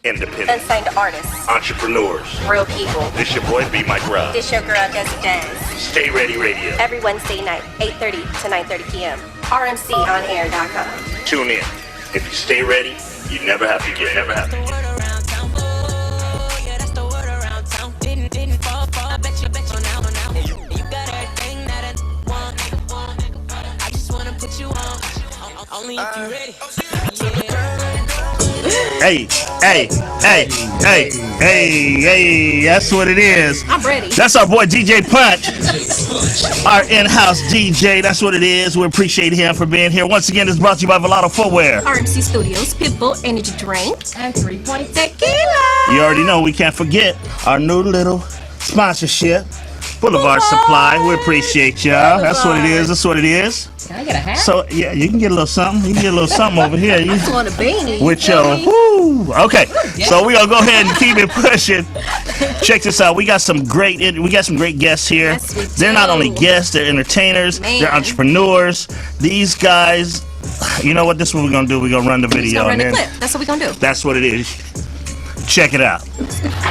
independent, unsigned artists, entrepreneurs, real people. This your boy B Mike Rob. This your girl Desi Jazz. Stay Ready Radio. Every Wednesday night, 8:30 to 9:30 p.m. RMCOnAir.com. Tune in. If you stay ready, you never have to get. Never have to get. Only if you ready. Hey, that's what it is. I'm ready. That's our boy DJ Punch, our in-house DJ. That's what it is. We appreciate him for being here. Once again, it's brought to you by Velato Footwear, RMC Studios, Pitbull Energy Drink, and 3 Point Tequila. You already know we can't forget our new little sponsorship, Boulevard Supply. We appreciate y'all. That's what it is. That's what it is. Can I get a hat? So yeah, you can get a little something. You can get a little something over here. You I just want a beanie. with your whoo. Okay, so we gonna go ahead and keep it pushing. Check this out. We got some great guests here. Yes, we They're not do. only guests, they're entertainers. Man. They're entrepreneurs. These guys. You know what? This is what we're gonna do. We're gonna run the video. Run and the then clip. That's what we're going to do. that's what it is. Check it out.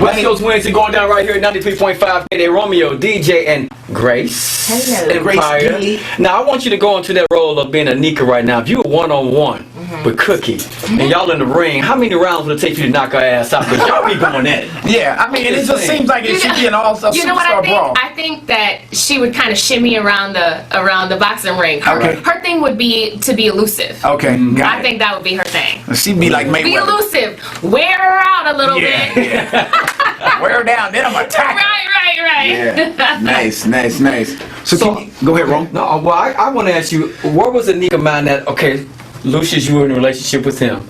West Coast Wednesday going down right here at 93.5. K-Day Romeo, DJ, and Grace. Hello. Empire. Grace. Now, I want you to go into that role of being a Nika right now. If you were one-on-one with Cookie, and y'all in the ring, how many rounds would it take for you to knock her ass out? Because y'all be going at it. Yeah, I mean, it just seems like it should be an all-star You know what I superstar think? brawl. I think that she would kind of shimmy around the boxing ring. Her thing would be to be elusive. Okay, got I it. think that would be her thing. She'd be like Be Mayweather. elusive. Wear her out a little bit. Yeah. Wear her down, then I'm attacking. Right. Yeah, nice. So, go ahead, Ron. No, well, I want to ask you, what was the Nika mind that, okay, Lucius, you were in a relationship with him,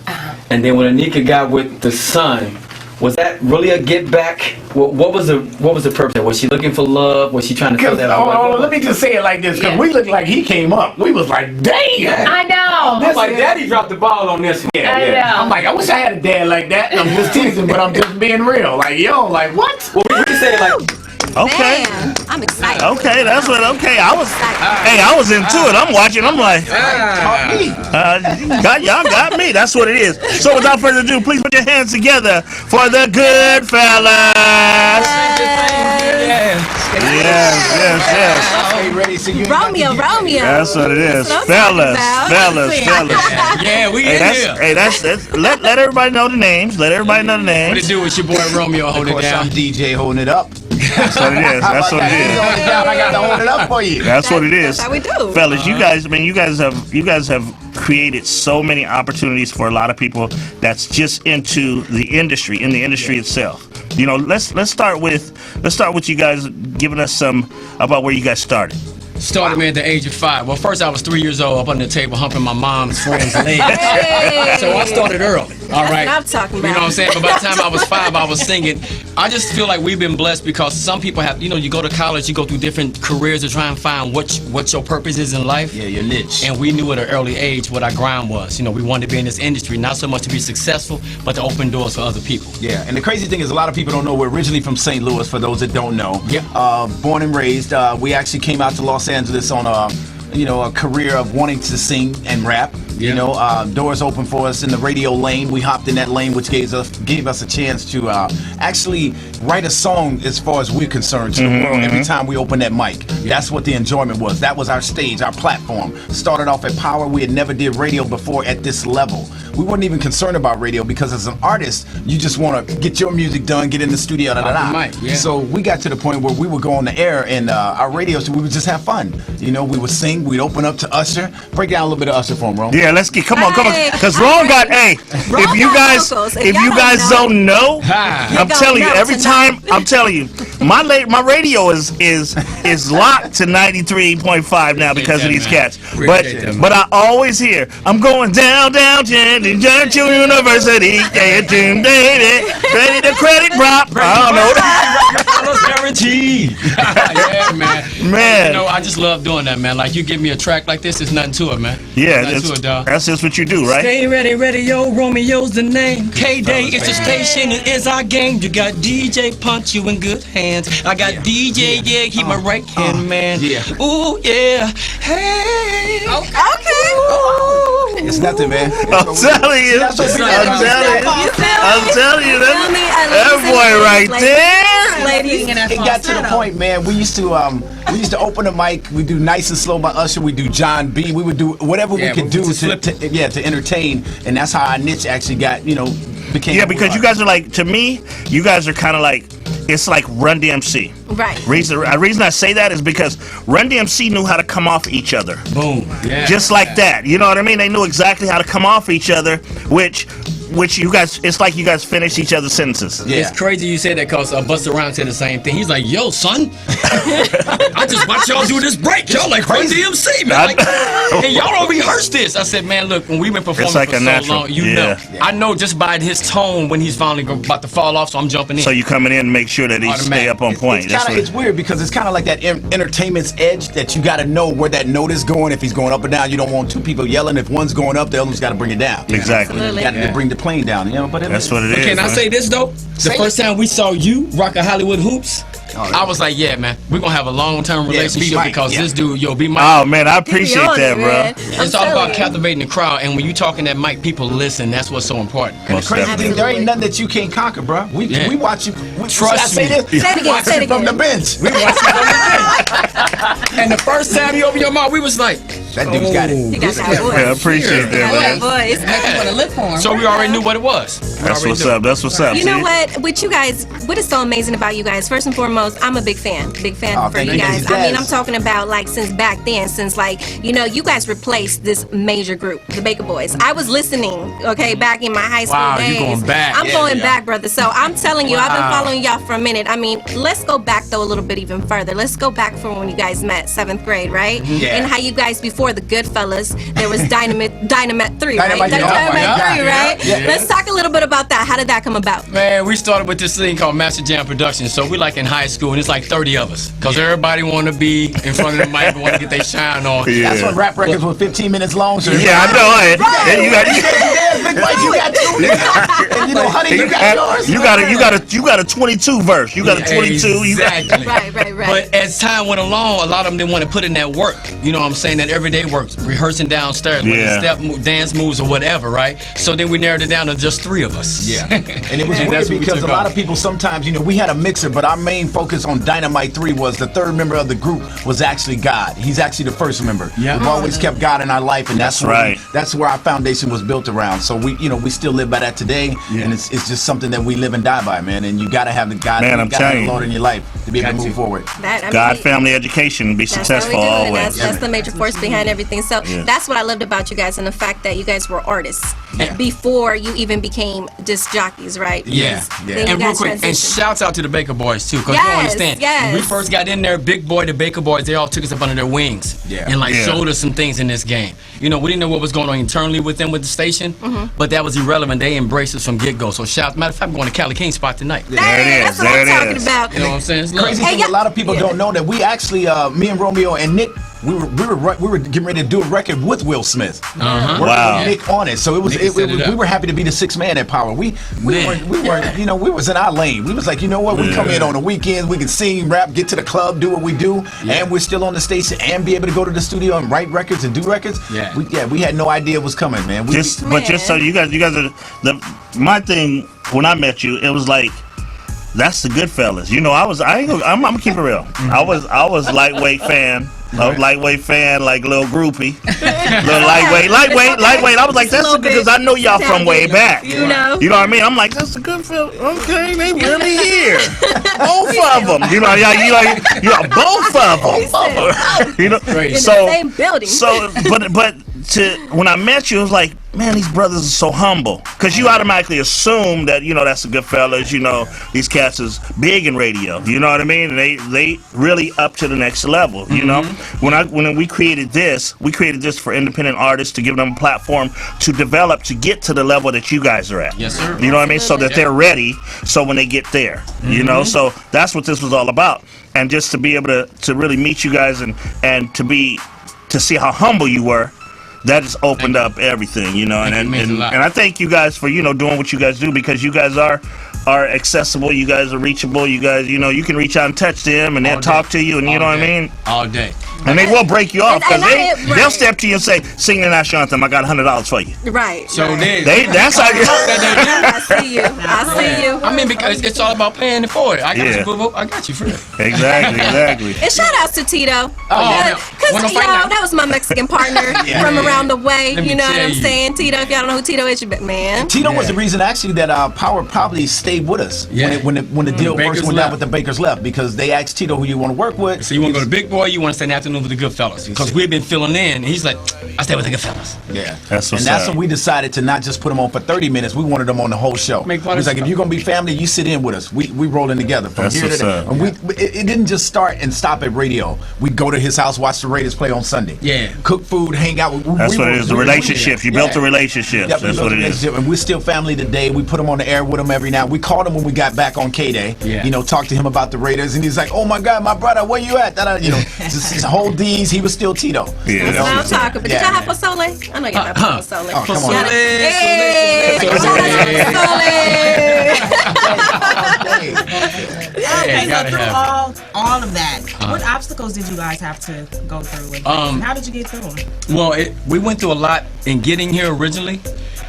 and then when Anika got with the son, was that really a get back? What was the purpose? Was she looking for love? Was she trying to fill that out? Let me just say it like this, because Yeah. we looked like he came up. We was like, damn. I know. I'm like, Daddy dropped the ball on this one. I know. I'm like, I wish I had a dad like that. I'm just teasing, but I'm just being real. Like, yo, like, what? Well, we can say like, Okay. Man, I'm excited. Okay, that's what. Okay, I was into it. I'm watching. I'm like, y'all got me. That's what it is. So without further ado, please put your hands together for the good fellas. Yes. Romeo. That's what it is, That's what I'm fellas. talking about. Yeah, we in here. That's let everybody know the names. Let everybody know the What names. it do with your boy Romeo Of holding it course, down? I'm DJ holding it up. That's what it is. That's what it is. I got to hold it up for you. That's what it is. That's how we do. Fellas, you guys have created so many opportunities for a lot of people that's just into the industry, itself. You know, let's start with you guys giving us some about where you guys started. Started me at the age of 5. Well, first I was 3 years old, up on the table humping my mom's friend's leg. Hey. So I started early. All right. That's what I'm talking about. You know what I'm saying? But by the time I was 5, I was singing. I just feel like we've been blessed because some people have, you go to college, you go through different careers to try and find what your purpose is in life. Yeah, your niche. And we knew at an early age what our grind was. We wanted to be in this industry, not so much to be successful, but to open doors for other people. Yeah, and the crazy thing is a lot of people don't know we're originally from St. Louis, for those that don't know. Yeah. Born and raised. We actually came out to Los Angeles on a career of wanting to sing and rap. Yeah. Doors open for us in the radio lane. We hopped in that lane, which gave us a chance to actually write a song as far as we're concerned to the world every time we open that mic. That's what the enjoyment was. That was our stage, our platform. Started off at Power. We had never did radio before at this level. We weren't even concerned about radio because as an artist, you just want to get your music done, get in the studio, the mic, yeah. So we got to the point where we would go on the air and our radio show, we would just have fun. We would sing, we'd open up to Usher. Break down a little bit of Usher for him, Ron. Yeah, let's get come on. Because Ron got Ron if you guys got vocals. if you guys don't know, I'm don't telling you, know every tonight. time I'm telling you, my radio is locked to 93.5 now because of these cats. But I always hear I'm going down to University, ready to credit drop. I don't know. Guaranteed. Yeah, man. Man. I just love doing that, man. Like, you give me a track like this, there's nothing to it, man. Yeah, Nothing to it, dog. that's just what you do, right? Stay ready, radio, Romeo's the name. K-Day is the station, it is our game. You got DJ Punch, you in good hands. I got DJ, he my right hand man. Yeah. Ooh, yeah. Hey. Okay. It's nothing, man. I'm telling you. That's what people I'm don't telling you. You feel I'm telling you, Tell me I that love boy right ladies. there. Ladies. It got to the point, man. We used to open the mic. We do Nice and Slow by Usher. We do John B. We would do whatever we could do to entertain, and that's how our niche actually got became. Yeah, because you guys are like, to me, you guys are kind of like, it's like Run DMC. Right. Reason I say that is because Run DMC knew how to come off each other. Boom. Yeah. Just like that. You know what I mean? They knew exactly how to come off each other, which you guys, it's like you guys finish each other's sentences. Yeah. It's crazy you said that because Busta Rhymes said the same thing. He's like, yo, son, I just watch y'all do this break. Y'all like Run DMC, man. Like, and y'all don't rehearse this. I said, man, look, when we've been performing like for a so natural. long, you know. I know just by his tone when he's finally about to fall off, so I'm jumping in. So you coming in and make sure that he stay up on point. It's weird because it's kind of like that entertainment's edge that you got to know where that note is going. If he's going up or down, you don't want two people yelling. If one's going up, the other one's got to bring it down. Exactly. You got to bring the plane down. But that's what it is. Can I say this though? The first time we saw you rock a Hollywood Hoops, I was like, yeah, man, we're gonna have a long-term relationship because this dude, be Mike. Oh man, I appreciate that, bro. It's all about captivating the crowd, and when you talking that mic, people listen. That's what's so important. And the crazy thing, there ain't nothing that you can't conquer, bro. We watch you. Trust me. Say it again. Say it again. From the bench. We watch you from the bench. And the first time you opened your mouth, we was like, that dude's got it. You got that voice. I appreciate that, man. Voice. Want to live for him. So we already knew what it was. That's what's up. That's what's up. You know what? With you guys, what is so amazing about you guys? First and foremost, I'm a big fan. Big fan for you guys. I mean, I'm talking about like since back then, since like you guys replaced this major group, the Baker Boys. I was listening, back in my high school days. You going back? I'm going back, brother. So I'm telling you, I've been following y'all for a minute. I mean, let's go back though a little bit even further. Let's go back from when you guys met 7th grade, right? Yeah. And how you guys before the Goodfellas, there was Dynamite 3, right? Dynamite 3, right? Yeah. Let's talk a little bit about that. How did that come about? Man, we started with this thing called Master Jam Productions. So we like in high school, and it's like 30 of us, because everybody want to be in front of the mic and want to get their shine on. Yeah. That's when rap records were 15 minutes long. So Yeah, I know it. Right. And you got Big Mike, you got two. And Honey, you got yours. You got a 22 verse. You got a 22. Exactly. Right. But as time went along, a lot of them didn't want to put in that work. You know what I'm saying? That everyday work, rehearsing downstairs, dance moves or whatever, right? So then we narrowed it down to just 3 of us. Yeah. And it was And weird that's what we because took a lot off. of people sometimes, we had a mixer, but our main focus on Dynamite 3 was the third member of the group was actually God. He's actually the first member. Yeah. We've always kept God in our life, and that's right. That's where our foundation was built around. So we still live by that today, and it's just something that we live and die by, man. And you got to have the God, Man, you I'm got to have telling the you. Lord in your life to be able to move forward. God, family, education, be That's what successful we do, and always. that's the major force behind everything. So that's what I loved about you guys, and the fact that you guys were artists before you even became disc jockeys, right? Yeah. Then you And real guys quick, and transitioned. shouts out to the Baker Boys too, because you don't understand. yes. When we first got in there, Big Boy, the Baker Boys, they all took us up under their wings and showed us some things in this game. We didn't know what was going on internally with them with the station, but that was irrelevant. They embraced us from get go. So matter of fact, I'm going to Cali King spot tonight. There it That's is. what I'm There it talking is. about. You know what I'm saying? It's love. Crazy thing, a lot of people don't know that we actually, me and Romeo and Nick, we were getting ready to do a record with Will Smith. Working Wow. with Nick on it. So we were happy to be the 6th man at Power. We weren't, we was in our lane. We was like, you know what? We come in on the weekends, we can sing, rap, get to the club, do what we do, and we're still on the station and be able to go to the studio and write records and do records. We had no idea it was coming, man. Just so you guys are my thing when I met you, it was like that's the Goodfellas. I'm gonna keep it real. I was lightweight fan. I was lightweight fan, like little groupie, little lightweight. I was like, that's because I know y'all from way back. You know what I mean? I'm like, that's a Goodfellas. Okay, they really here. Both of them. Both of them. In the same building. So, but when I met you, it was like, man, these brothers are so humble. Because you automatically assume that, that's the Goodfellas, these cats is big in radio. You know what I mean? And they really up to the next level, you know? When we created this for independent artists to give them a platform to develop, to get to the level that you guys are at. Yes, sir. You know what I mean? So that they're ready, so when they get there, So that's what this was all about. And just to be able to really meet you guys and to see how humble you were, that just opened up everything, and I thank you guys for doing what you guys do, because you guys are accessible, you guys are reachable, you guys you can reach out and touch them and they'll talk to you, and you know what I mean, all day. And they will break you off, because And they'll step to you and say, sing the national anthem, I got $100 for you. Right. So right. That's how I see you. see you. I mean, because it's all about paying it forward. I got you, boo boo. I got you for real. Exactly. And shout outs to Tito. yeah. Because, Wanna y'all, fight now? that was my Mexican partner from around the way. Let me You know what tell I'm you. saying? Tito, if y'all don't know who Tito is, you bet, man. Tito was the reason actually that Power probably stayed with us when the deal Bakers first went down left. with the Bakers left, because they asked Tito who you want to work with. So you want to go to Big Boy? You want to stay in the afternoon with the good fellas? Because we've been filling in, and he's like, I stay with the good fellas. Yeah, That's what's and that's up. when we decided to not just put them on for 30 minutes. We wanted them on the whole show. Make He part was of like, the if you're gonna be family, you sit in with us. We rolling together from That's here to what's there. up. And it didn't just start and stop at radio. We'd go to his house, watch the Raiders play on Sunday. Yeah. Cook food, hang out. That's what it is. The relationships. You built the relationships. Yep, That's what it is. And we're still family today. We put him on the air with him every now. We called him when we got back on K-Day. Yeah. You know, talked to him about the Raiders, and he's like, "Oh my God, my brother, where you at?" You know, just his whole D's. He was still Tito. Yeah, You know? that's Now what's talking, but did Yeah, y'all have man. pozole? I know y'all have pozole. Oh, come on. Y'all- Hey, Pozole. shout out to pozole. Okay, so gotta through have all of that, what obstacles did you guys have to go through? And how did you get through them? Well, we went through a lot in getting here originally.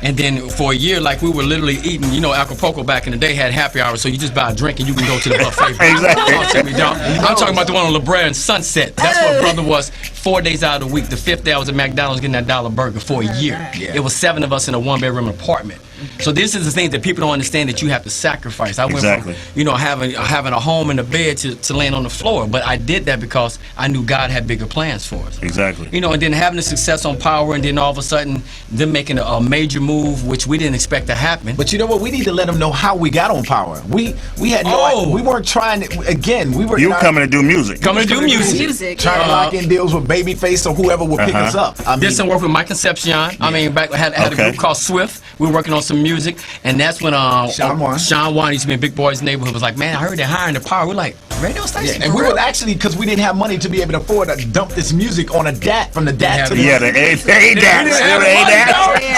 And then for a year, like we were literally eating, you know, Acapulco back in the day had happy hours, so you just buy a drink and you can go to the buffet. Exactly. I'm talking about the one on La Brea and Sunset. That's where brother was 4 days out of the week. The 5th day I was at McDonald's getting that $1 burger for a year. Yeah. It was 7 of us in a 1-bedroom apartment. So this is the thing that people don't understand, that you have to sacrifice. I went Exactly. from, you know, having a home and a bed to laying on the floor. But I did that because I knew God had bigger plans for us. Exactly. You know, and then having the success on Power, and then all of a sudden them making a major move, which we didn't expect to happen. But you know what? We need to let them know how we got on Power. We had no. We weren't trying to. Again, we were. You coming to do music. Coming to do music. Music. Trying to lock in deals with Babyface or whoever would pick us up. I mean, Did some work with Mike Concepcion. I mean, back had a Okay. group called Swift. We were working on some music, and that's when Sean Juan used to be in Big Boy's neighborhood. Was like, man, I heard they're hiring the Power. We're like, radio station. and we were actually, because we didn't have money to be able to afford to dump this music on a DAT from the DAT to the. Yeah, the ADAT.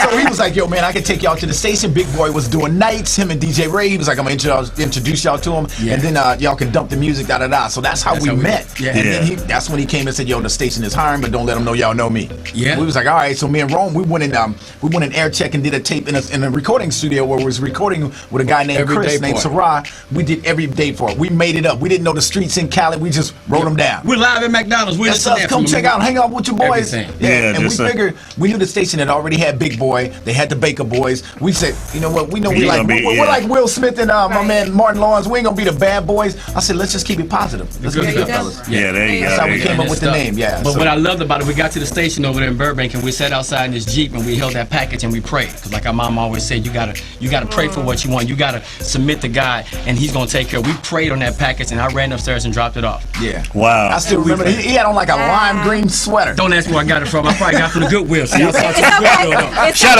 So he was like, yo, man, I can take y'all to the station. Big Boy was doing nights, him and DJ Ray. He was like, I'm going to introduce y'all to him, and then y'all can dump the music, da-da-da. So that's how we met. Yeah. And then that's when he came and said, yo, the station is hiring, but don't let them know y'all know me. Yeah. We was like, all right. So me and Rome, we went in air check and did a tape in a recording studio where we was recording with a guy named Every Chris, Day named for it. Sarah. We did every day for it. We made it up. We didn't know the streets in Cali. We just wrote them down. We're live at McDonald's. We're That's listening us. there Come from check out, hang out with your boys. Everything. Yeah, and we just, figured we knew the station had already had Big Boy. They had the Baker Boys. We said, you know what? We know We gonna be- we're yeah. like Will Smith and my man Martin Lawrence. We ain't gonna be the bad boys. I said, let's just keep it positive. Let's Good keep it stuff. good, fellas. Yeah, there you go. That's how there we you came go. up with the name. Yeah. But so- what I loved about it, we got to the station over there in Burbank, and we sat outside in this Jeep, and we held that package and we prayed. Because like our mom always said, you gotta pray for what you want. You gotta submit to God, and He's gonna take care. We prayed on that package, and I ran upstairs and dropped it off. yeah. Wow. I still remember he had on like a lime green sweater. Don't ask me where I got it from. I probably got it from the Goodwill. See, I saw It's some Goodwill okay. though. It's Shout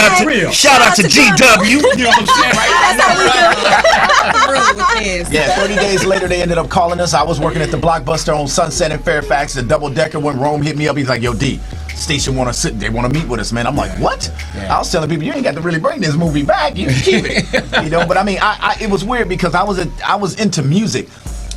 out okay. to GW. You know what I'm saying? That's how we do. Yeah, 30 days later, they ended up calling us. I was working at the Blockbuster on Sunset in Fairfax, the double decker. When Rome hit me up, he's like, yo, D, station want to sit, they want to meet with us, man. I'm like, what? I was telling people, you ain't got to really bring this movie back. You can keep it. You know, but I mean, it was weird because I was into music.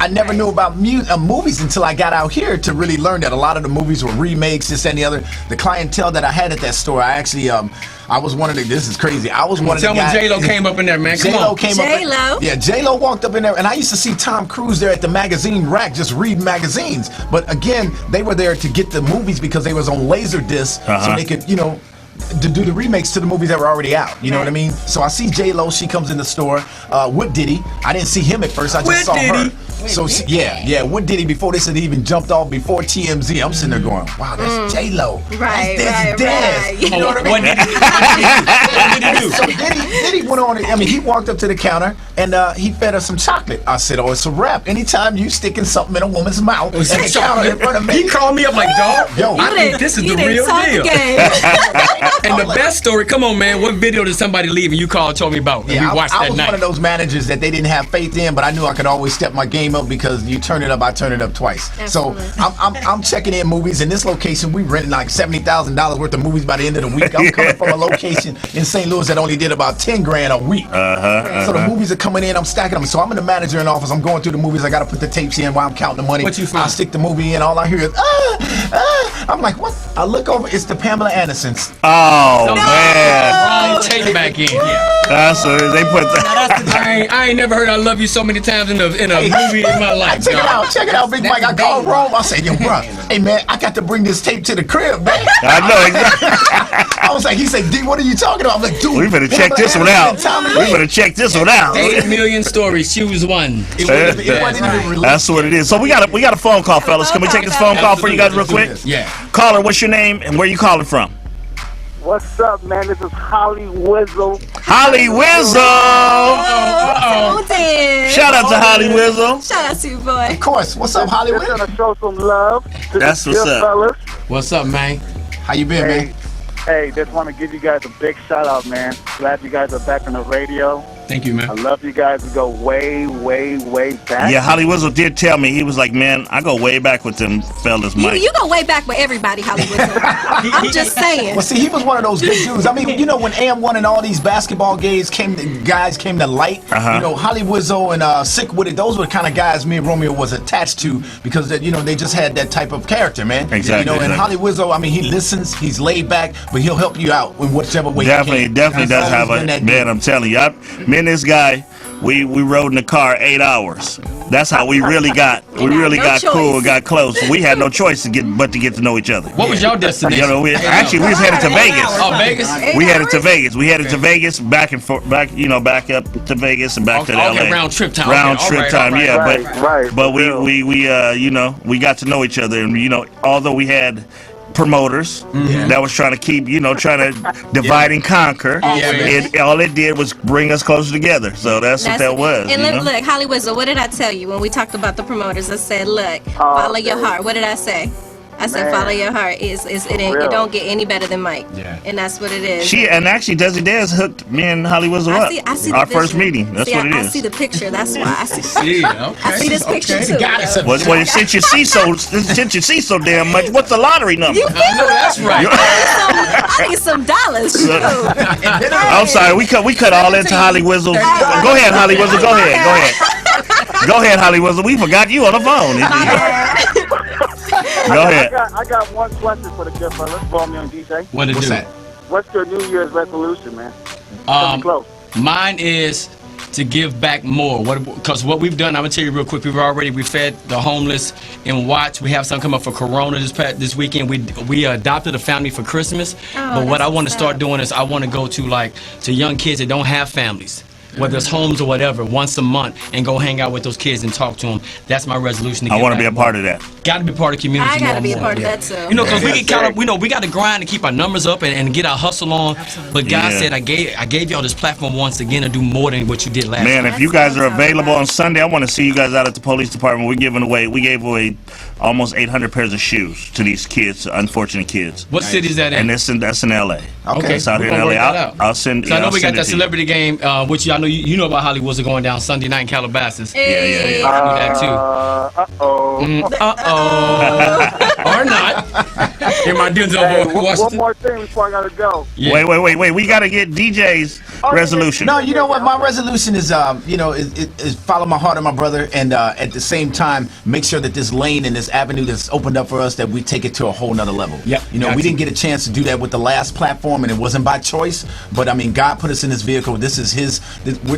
I never knew about movies until I got out here to really learn that a lot of the movies were remakes, this and the other. The clientele that I had at that store, I actually, I was one of the, this is crazy. I was one of the Tell me guys. J-Lo came up in there, man. Come J-Lo on. came up. J-Lo? Yeah, J-Lo walked up in there, and I used to see Tom Cruise there at the magazine rack just reading magazines. But again, they were there to get the movies because they was on Laserdisc, so they could, you know, to do the remakes to the movies that were already out. You know what I mean? So I see J-Lo, she comes in the store. What Diddy? I didn't see him at first. I just saw her. So what Diddy before this had even jumped off before TMZ? I'm sitting there going, wow, that's J-Lo. Right, that's Desi right. You know what I mean? What did he do? So Diddy went on. I mean, he walked up to the counter and he fed her some chocolate. I said, "Oh, it's a wrap. Anytime you sticking something in a woman's mouth at the counter in front of me." He called me up like, dog, Yo, I think this is the real deal. And the best story, come on, man. What video did somebody leave and you called and told me about? And Yeah, we watched I that was night. one of those managers that they didn't have faith in, but I knew I could always step my game up because you turn it up, I turn it up twice. Absolutely. So I'm checking in movies in this location. We rented like $70,000 worth of movies by the end of the week. I'm coming from a location in St. Louis that only did about 10 grand a week. So the movies are coming in. I'm stacking them. So I'm in the manager in office. I'm going through the movies. I got to put the tapes in while I'm counting the money. What you find? I stick the movie in. All I hear is I'm like, what? I look over, it's the Pamela Andersons. Oh man, Wrong take back in. that's what they put. I ain't never heard "I love you" so many times in a movie in my life. Check it out, Big Mike. I called Rome. I said, yo, bro, hey man, I got to bring this tape to the crib, man. I know exactly. I was like, he said, D, what are you talking about? I'm like, dude, We better check this one out. We better check this one out. 8 million stories, choose one. It wasn't even released. That's what it is. So we got a phone call, fellas. Can we take this phone call for you guys real quick? Yeah. Caller, what's your name and where you calling from? What's up, man? This is Holly Wizzle. Holly Wizzle. Oh, damn. Shout out to Holly Wizzle. Shout out to you, boy. Of course. What's up, Hollywood? Just gonna show some love to That's the what's good up. fellas. What's up, man? How you been, man? Hey, just want to give you guys a big shout out, man. Glad you guys are back on the radio. Thank you, man. I love you guys to go way, way, way back. Yeah, Holly Wizzle did tell me, he was like, man, I go way back with them fellas, Mike. You go way back with everybody, Hollywood. I'm just saying. Well, see, he was one of those good dudes. I mean, you know, when AM1 and all these basketball guys came to light, you know, Holly Wizzle and Sick With It, those were the kind of guys me and Romeo was attached to because, you know, they just had that type of character, man. Exactly. You know, and Holly Wizzle, I mean, he listens, he's laid back, but he'll help you out in whichever way he can. Definitely does have a, man, I'm telling you, me and this guy, we rode in the car 8 hours. That's how we really got cool and got close. We had no choice to get to know each other. What was your destination? You know, we was headed to Vegas. Oh, Vegas? We headed to Vegas. We headed to Vegas, back and forth, back up to Vegas and back to LA. Okay, round trip time. Round Okay, trip time, yeah. Right, But we you know, we got to know each other, and you know, although we had promoters that was trying to keep, you know, trying to divide and conquer. All it did was bring us closer together. So that's what that was. And you know? look, Holly Wizzle, what did I tell you when we talked about the promoters? I said, look, follow your heart. What did I say? I said, follow your heart. It don't get any better than Mike. Yeah. And that's what it is. Actually, Desi Des hooked me and Holly Wizzle up. I see our the first vision. meeting. That's what it is. I see the picture. That's why I see. Okay. I see this picture too. Well, since you see so damn much, what's the lottery number? You feel No, that's right. I need some dollars. Shoot. I'm sorry, we cut all into Holly Wizzle. Go ahead, Holly Wizzle. Go ahead, Holly Wizzle. We forgot you on the phone. Go ahead. I got one question for the good fellas. Romeo and DJ. What to do? that? What's your New Year's resolution, man? Close. Mine is to give back more. Because what we've done, I'm gonna tell you real quick. We fed the homeless in Watts. We have something coming up for Corona this weekend. We adopted a family for Christmas. But what I want to start doing is I want to go to young kids that don't have families, whether it's homes or whatever, once a month, and go hang out with those kids and talk to them. That's my resolution. I want to be a part of that. Got to be part of the community. I got to be a more. part of that too. You know, because we get caught up. We know we got to grind to keep our numbers up and get our hustle on. But God said, I gave y'all this platform once again to do more than what you did last Man, time. if you guys are available on Sunday, I want to see you guys out at the police department. We gave away almost 800 pairs of shoes to these kids, unfortunate kids. What city is that in? And that's in LA. Okay, It's out we're here in gonna LA. work that out. I'll send. So I know we got send it that to you. celebrity game, which I know you know about Hollywood's are going down Sunday night in Calabasas. Yeah. I do that too. Or not. In my Denzel One Washington. more thing before I gotta go. Yeah. Wait. We got to get DJ's resolution. No, you know what? My resolution is, is follow my heart and my brother, and at the same time, make sure that this lane and this avenue that's opened up for us, that we take it to a whole nother level. Yeah, You know, we didn't get a chance to do that with the last platform, and it wasn't by choice. But I mean, God put us in this vehicle. This is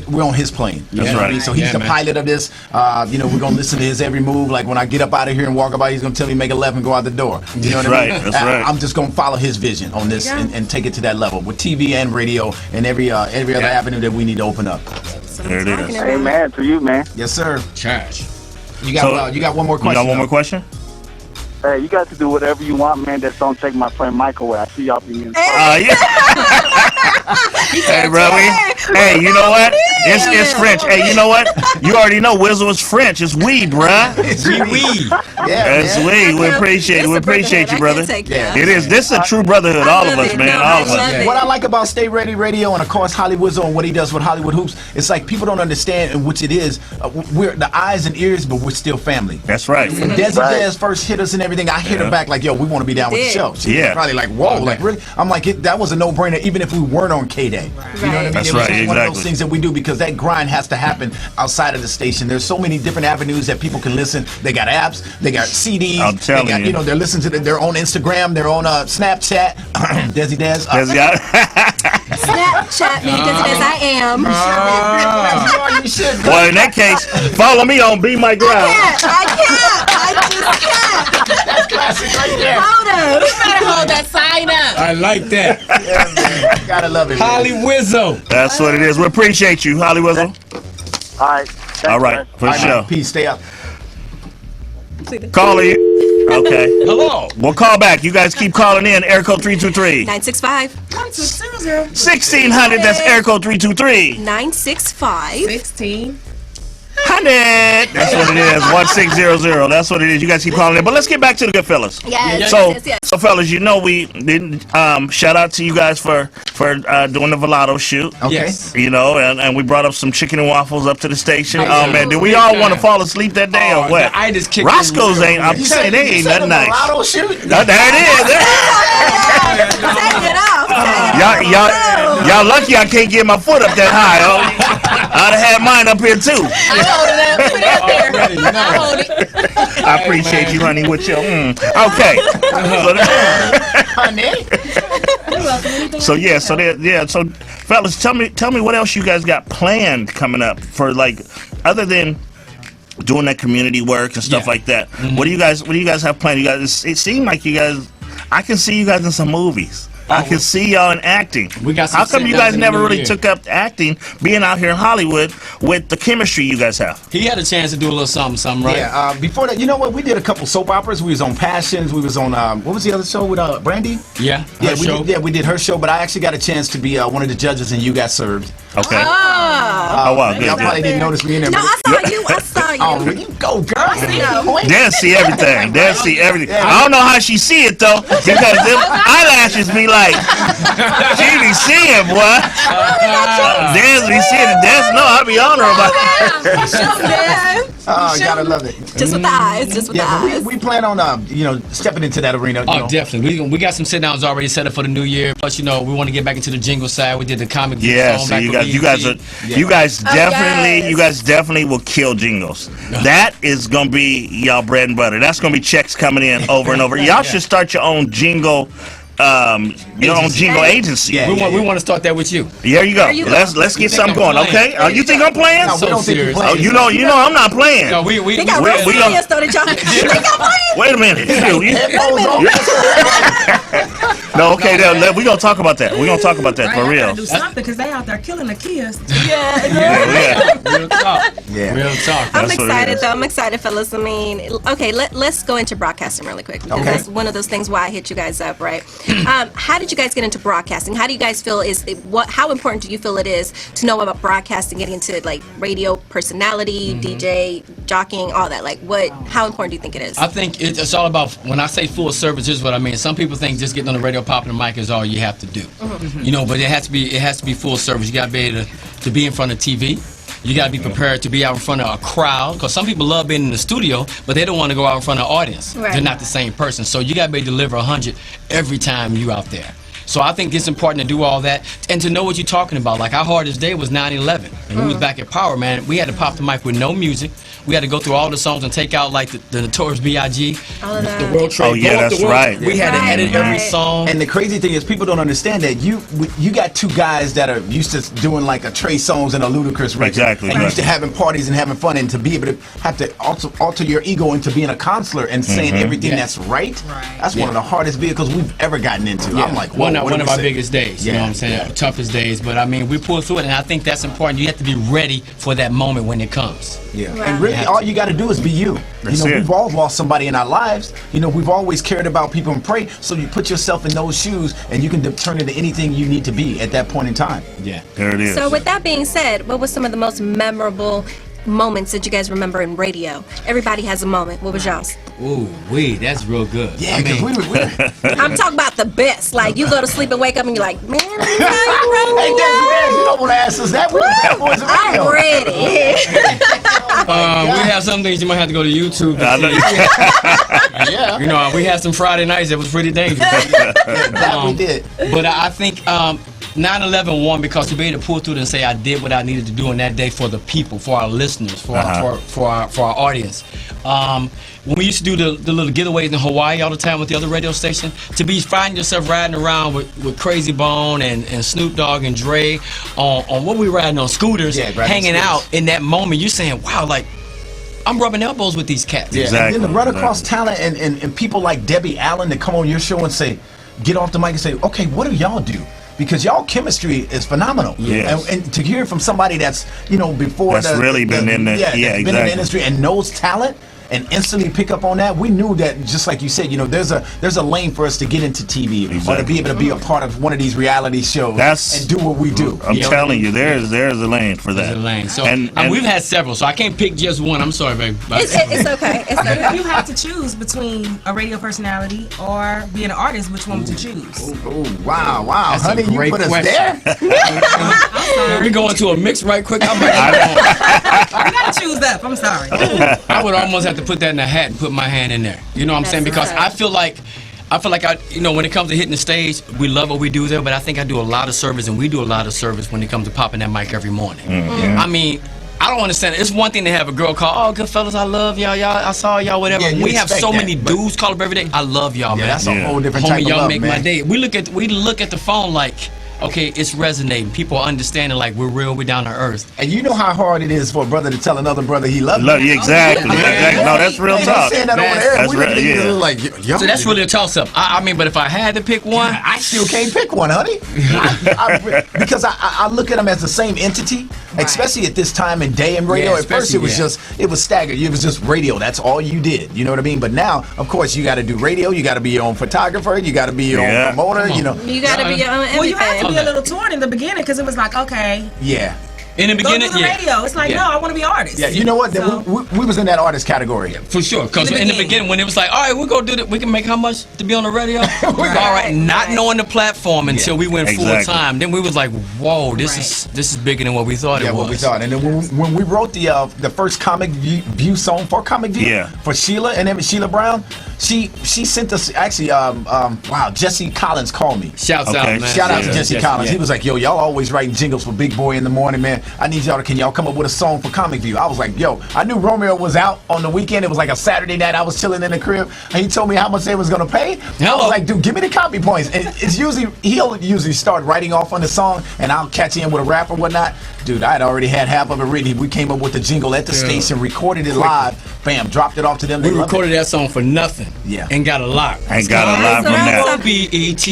we're on His plane. You That's know what I right. mean? So He's the man. pilot of this. We're gonna listen to His every move. Like when I get up out of here and walk about, He's gonna tell me make a left and go out the door. You know what I mean? That's right. I'm just gonna follow His vision on this and take it to that level with TV and radio and every other avenue that we need to open up. There it is. Amen to you, man. Yes, sir. Trash. You got one more You question. got one more question? Hey, you guys can do whatever you want, man. Just don't take my friend Michael away. I see y'all being. Yeah. Hey, bro. Hey, you know what? It's French. Hey, you know what? You already know Wizzle is French. It's we, bruh. We. Yeah, It's man. we. We appreciate you, brother. Yeah. It is. This is a true brotherhood. All of us, man. All of us. What I like about Stay Ready Radio and of course Hollywood's on what he does with Hollywood Hoops, it's like people don't understand, in which it is. We're the eyes and ears, but we're still family. That's right. When Desi Des first hit us and everything, I hit her back like, yo, we want to be down with the show. She was probably like, whoa, like really? I'm like, that was a no-brainer, even if we weren't on K-Day. You know what I mean? That's It was right. just one of those things that we do because that grind has to happen outside of the station. There's so many different avenues that people can listen. They got apps, they got CDs, I'm telling they got, you. they're listening to their own Instagram, their own Snapchat. Desi Des. Snapchat me because I am. You should. Well, in that case, follow me on Be My Ground. I just can't. That's classic right there. Hold on. You better hold that sign up. I like that. Yeah, man. Gotta love it. Holly Wizzo. That's what it is. We appreciate you, Holly Whistle. All right. Thanks, All right, guys. for All right, sure. man. Peace. Stay up. Call you. Okay. Hello. We'll call back. You guys keep calling in. Air code 323. 965. 1600. That's air code 323. 965. 16. 100. That's what it is. 1600. That's what it is. You guys keep calling in. But let's get back to the good fellas. Yes. So fellas, we didn't shout out to you guys for doing the Velato shoot. Okay. Yes. And we brought up some chicken and waffles up to the station. Oh, Oh man, did we all want to fall asleep that day or what? I just kicked Roscoe's in ain't. I'm You saying said- they you ain't said nothing the nice. Mulatto shoot? There it is. Take it off. Y'all lucky I can't get my foot up that high. Oh. I'd have had mine up here too. I hold it up. Put it up there. I hold it. I appreciate you, honey, with your Okay. So fellas, tell me what else you guys got planned coming up for, like, other than doing that community work and stuff like that. What do you guys have planned? You guys, it seemed like you guys, I can see you guys in some movies. I can see y'all in acting. We got some How come you sit-downs guys in the never new really year. took up acting, being out here in Hollywood with the chemistry you guys have? He had a chance to do a little something, right? Yeah, before that, you know what? We did a couple soap operas. We was on Passions. We was on, what was the other show with Brandy? Yeah. Yeah, Her show. we did her show, but I actually got a chance to be one of the judges and You Got Served. Okay. Oh. Oh, wow, good, Y'all good. probably didn't notice me in there. No, but- I saw you. Oh, there you go, girl. They'll see everything. They'll see everything. I don't know how she see it though, because them eyelashes be like, she be seeing, boy. Dance be seeing it. Dance, no, I be on her about. Oh, gotta love it. Just with the eyes. Just with the Yeah, eyes. but we plan on, stepping into that arena. you Oh, know. definitely. We got some sit downs already set up for the new year. Plus, we want to get back into the jingle side. We did the comic book Yeah, song so back you with guys BET. you guys definitely, yes. you guys definitely will kill jingles. That is gonna be y'all bread and butter. That's gonna be checks coming in over and over. Y'all should start your own jingle. Your own jingle agency. Yeah. We want to start that with you. Here you go. you go. Let's get something I'm going. playing. Okay. You think I'm playing? No, we So don't think you're serious. playing. You know I'm not playing. No, we They got real we don't- serious though. That y'all. They got playing. Wait a minute. Headphones on. No, okay, we gonna talk about that. We gonna talk about that for real. Do something because they out there killing the kids. Yeah. Real talk. Yeah. Real talk. I'm That's what it excited is. though. I'm excited, fellas. I mean, okay, let's go into broadcasting really quick. Because Okay. that's one of those things why I hit you guys up, right? How did you guys get into broadcasting? How do you guys feel how important do you feel it is to know about broadcasting, getting into like radio personality, DJ, jockeying, all that? Like, how important do you think it is? I think it's all about, when I say full service, this is what I mean. Some people think just getting on the radio, popping the mic is all you have to do. But it has to be full service. You got to be able to be in front of TV. You got to be prepared to be out in front of a crowd, because some people love being in the studio, but they don't want to go out in front of an audience. Right. They're not the same person. So you got to be able to deliver 100 every time you out there. So I think it's important to do all that and to know what you're talking about. Like our hardest day was 9/11, and we was back at Power, man. We had to pop the mic with no music. We had to go through all the songs and take out like the Notorious B.I.G., All of the that. World Trade. Oh, yeah, blow up that's the world. right. We had to Right, edit every right. song. And the crazy thing is, people don't understand that you got two guys that are used to doing like a Trey Songz and a Ludacris record. Exactly, And right. used to having parties and having fun, and to be able to have to also alter your ego into being a counselor and saying everything Yeah. that's right. That's one of the hardest vehicles we've ever gotten into. I'm like, whoa, one what of do we our say? biggest days. You know what I'm saying? Toughest days. But I mean, we pulled through it, and I think that's important. You have to be ready for that moment when it comes. Yeah. Right. And really, all you got to do is be you. That's You know, it. we've all lost somebody in our lives. You know, we've always cared about people and pray. So you put yourself in those shoes, and you can turn into anything you need to be at that point in time. Yeah. There it is. So with that being said, what was some of the most memorable moments that you guys remember in radio? Everybody has a moment. What was y'all's? Ooh, that's real good. Yeah, I because mean, we were. I'm talking about the best. Like you go to sleep and wake up and you're like, man, Hey, Desi, you don't want to ask us that. We're the bad boys of I'm radio. ready. we have some things you might have to go to YouTube to I know- see. Yeah. We had some Friday nights that was pretty dangerous. That we did. But I think 9/11 won because we were able to pull through and say I did what I needed to do on that day for the people, for our listeners, for our audience. When we used to do the little getaways in Hawaii all the time with the other radio station, to be finding yourself riding around with Crazy Bone and Snoop Dogg and Dre on what we riding on scooters, hanging out in that moment, you're saying, wow, like, I'm rubbing elbows with these cats. Yeah. Exactly. And then to run across talent and people like Debbie Allen that come on your show and say, get off the mic and say, okay, what do y'all do? Because y'all chemistry is phenomenal. Yes. And to hear from somebody that's, before that's really been in the been in the industry and knows talent and instantly pick up on that, we knew that, just like you said, there's a lane for us to get into TV or to be able to be a part of one of these reality shows and do what we do. I'm telling you, there's a lane for that. There's a lane. So and we've had several, so I can't pick just one. I'm sorry, baby. It's okay. It's okay. You have to choose between a radio personality or being an artist. Which one would you choose? Oh, wow. That's Honey, a great you put question. us there? We going to a mix right quick. You gotta choose up. I'm sorry. I would almost have to put that in a hat and put my hand in there. You know what I'm saying? Because I feel like when it comes to hitting the stage, we love what we do there, but I think I do a lot of service, and we do a lot of service when it comes to popping that mic every morning. I mean, I don't understand. It's one thing to have a girl call, oh, good fellas, I love y'all, I saw y'all, whatever. Yeah, we have so many dudes call up every day. I love y'all, man. That's a whole different Homie, type of y'all love, make man. my day. We look at the phone like, okay, it's resonating. People are understanding, like, we're real, we're down to earth. And you know how hard it is for a brother to tell another brother he loves you. Exactly. No, that's real talk. Saying that over there, That's we real, like, So that's really a toss-up. I mean, but if I had to pick one, I still can't pick one, honey. Because I look at them as the same entity, especially at this time and day in radio. Yeah, at first, it was staggered. It was just radio. That's all you did. You know what I mean? But now, of course, you got to do radio. You got to be your own photographer. You got to be your own promoter. You got to be your own everything. Well, you had to be a little torn in the beginning because it was like, okay, yeah. In the beginning, go to the radio. It's like, no, I want to be artist. Yeah, you know what? So, we was in that artist category. For sure, because in the beginning, when it was like, all right, we'll go do that, we can make how much to be on the radio? All right, not knowing the platform until we went full time. Then we was like, whoa, this is bigger than what we thought it was. Yeah, what we thought. And then when we wrote the first Comic View song for Comic View for Sheila, and then Sheila Brown, she sent us actually wow, Jesse Collins called me. Shouts out, man. Shout out to Jesse Collins. He was like, yo, y'all always writing jingles for Big Boy in the morning, man. I need can y'all come up with a song for Comic View? I was like, yo, I knew Romeo was out on the weekend. It was like a Saturday night. I was chilling in the crib, and he told me how much they was gonna pay. I was like, dude, give me the copy points. And he'll usually start writing off on the song, and I'll catch in with a rap or whatnot. Dude, I had already had half of it written. We came up with the jingle at the station, recorded it live, bam, dropped it off to them. We recorded that song for nothing. Yeah. And got a lot. And got a lot from that. BET,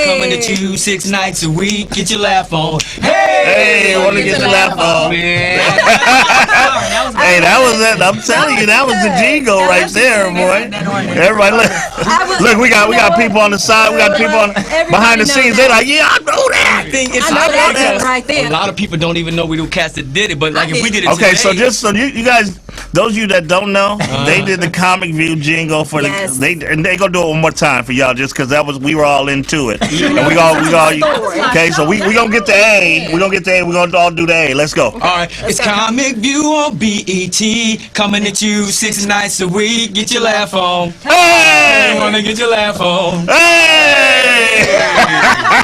coming at you 6 nights a week, get your laugh on. Hey, wanna get your laugh on. Hey, that was it. I'm telling you, that was the jingle right there, boy. Everybody, look, we got people on the side, we got people behind the scenes. They're like, yeah, I know that. I think it's right there. A lot of people don't even know we do cats that did it, but like if we did it okay, today, so just so you guys, those of you that don't know, they did the Comic View jingle for they gonna do it one more time for y'all, just because we were all into it. And we all okay, so we gonna get the A, we're gonna all do the A. Let's go. All right, it's Comic View on BET, coming at you 6 nights a week, get your laugh on. Hey, wanna get your laugh on. Hey,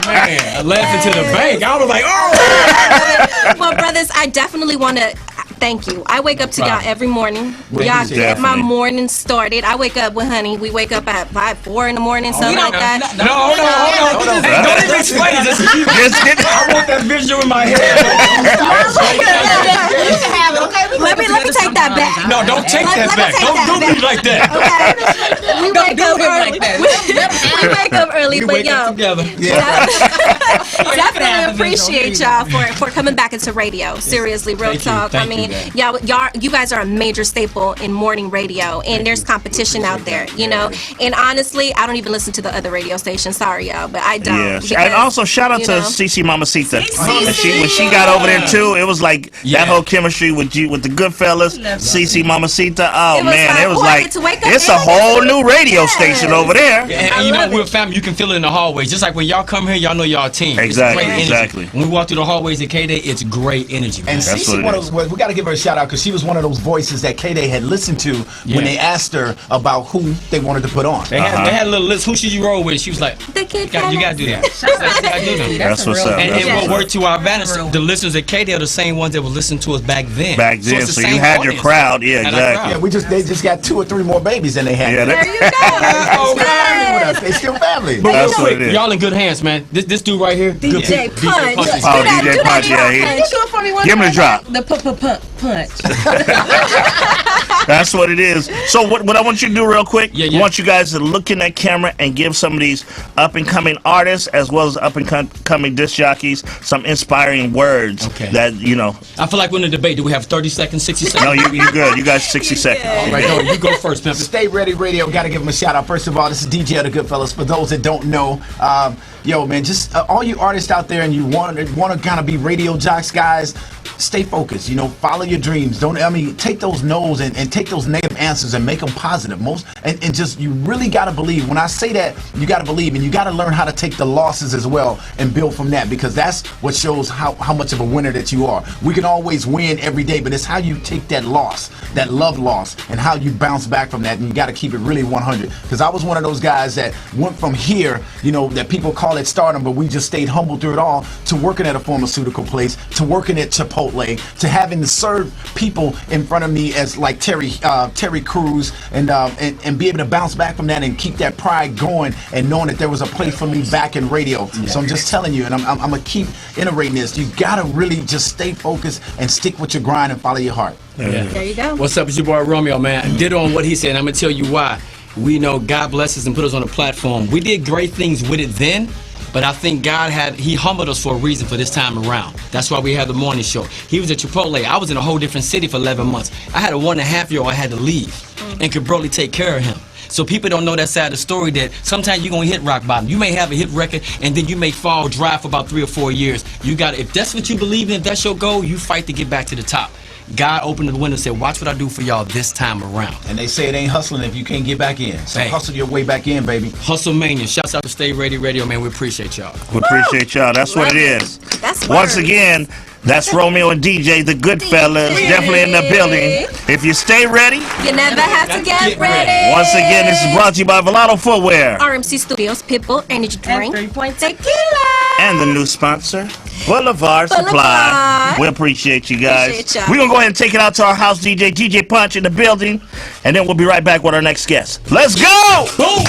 man, I laughed into the bank. I was like, oh. Well, brothers, I definitely want to thank you. I wake up to y'all every morning. Y'all get my morning started. I wake up with Honey. We wake up at 4 in the morning, something like that. No. Hey, don't even explain it. I want that visual in my head. Let me take that back. No, don't take that back. Don't do me like that. Okay. We wake up early. We wake up early, but yo, definitely appreciate y'all for coming back into radio. Seriously, real talk. I mean, you guys are a major staple in morning radio, and there's competition out there, you know. And honestly, I don't even listen to the other radio stations. Sorry, y'all, but I don't. Yeah. Because, and also shout out to CC Mamacita. When she got over there too, it was like that whole chemistry with the good fellas. CC Mamacita. Oh man, it was like it's a whole new radio station over there. And you know we're a family. You can feel it in the hallways. Just like when y'all come here, y'all know y'all a team. Exactly, It's great energy. exactly. When we walk through the hallways at K-Day, it's great energy. Man. And That's Cece, what it is. we got to give her a shout out because she was one of those voices that K-Day had listened to when they asked her about who they wanted to put on. They had a little list. Who should you roll with? She was like, The Kid you got to do that. Fellas. You got to do that. That's what's up. And That's it what's will up. work to our advantage. The listeners at K-Day are the same ones that were listening to us back then. Back then, it's the so you same had your audience. crowd. Yeah, Had our exactly. crowd. Yeah, they just got 2 or 3 more babies than they had. Yeah, There you go. They still family with us. They still family. But That's real what quick, it is. y'all in good hands, man. This dude right here, good DJ people. Punch. Punch. Oh, DJ Punch, yeah. Can you do it for me one Give him time? the drop. The punch. That's what it is. So what I want you to do real quick, Yeah. I want you guys to look in that camera and give some of these up-and-coming artists as well as up-and-coming disc jockeys some inspiring words that, you know. I feel like we're in a debate. Do we have 30 seconds, 60 seconds? No, you good. You got 60 seconds. All right, go, you go first, Pimpin'. Stay Ready Radio. Got to give them a shout out. First of all, this is DJ of the Goodfellas. For those that don't know, yo, man, just all you artists out there and you want to kind of be radio jocks, guys, stay focused. You know, follow your dreams. Take those no's and take those negative answers and make them positive. And just, you really got to believe. When I say that, you got to believe, and you got to learn how to take the losses as well and build from that, because that's what shows how much of a winner that you are. We can always win every day, but it's how you take that loss, that love loss, and how you bounce back from that. And you got to keep it really 100. Because I was one of those guys that went from here, you know, that people call it stardom, but we just stayed humble through it all, to working at a pharmaceutical place, to working at Chipotle, to having to serve people in front of me as like Terry Crews, and be able to bounce back from that and keep that pride going, and knowing that there was a place for me back in radio. So I'm just telling you, and I'm gonna keep iterating this. You gotta really just stay focused and stick with your grind and follow your heart. There you go. What's up, it's your boy Romeo, man. Ditto on what he said, and I'm going to tell you why. We know God bless us and put us on a platform. We did great things with it then, but I think He humbled us for a reason for this time around. That's why we had the morning show. He was at Chipotle. I was in a whole different city for 11 months. I had a 1.5-year-old I had to leave and could barely take care of him. So people don't know that side of the story, that sometimes you're going to hit rock bottom. You may have a hit record, and then you may fall dry for about 3 or 4 years. You got if that's what you believe in, if that's your goal, you fight to get back to the top. God opened the window and said, watch what I do for y'all this time around. And they say it ain't hustling if you can't get back in. So hustle your way back in, baby. Hustle Mania. Shouts out to Stay Ready Radio, man. We appreciate y'all. We appreciate y'all. That's what it is. That's Once word. again, that's Romeo and DJ, the Goodfellas, definitely in the building. If you stay ready, You never have to get ready. once again, this is brought to you by Volato Footwear RMC Studios, Pitbull, Energy Drink, 3.6 Tequila. and the new sponsor, Boulevard Supply. We appreciate you guys. Appreciate y'all. We're going to go ahead and take it out to our house DJ Punch in the building, and then we'll be right back with our next guest. Let's go! Boom!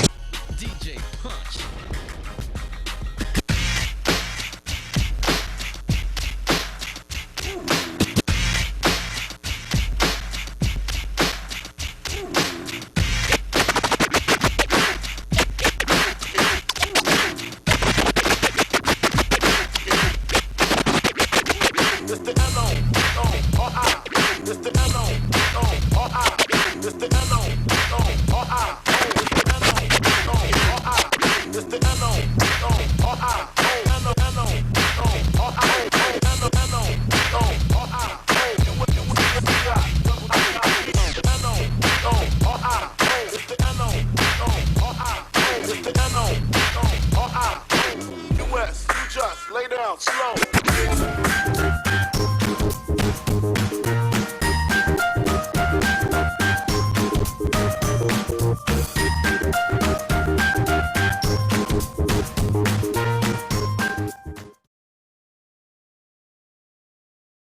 Lay down slow.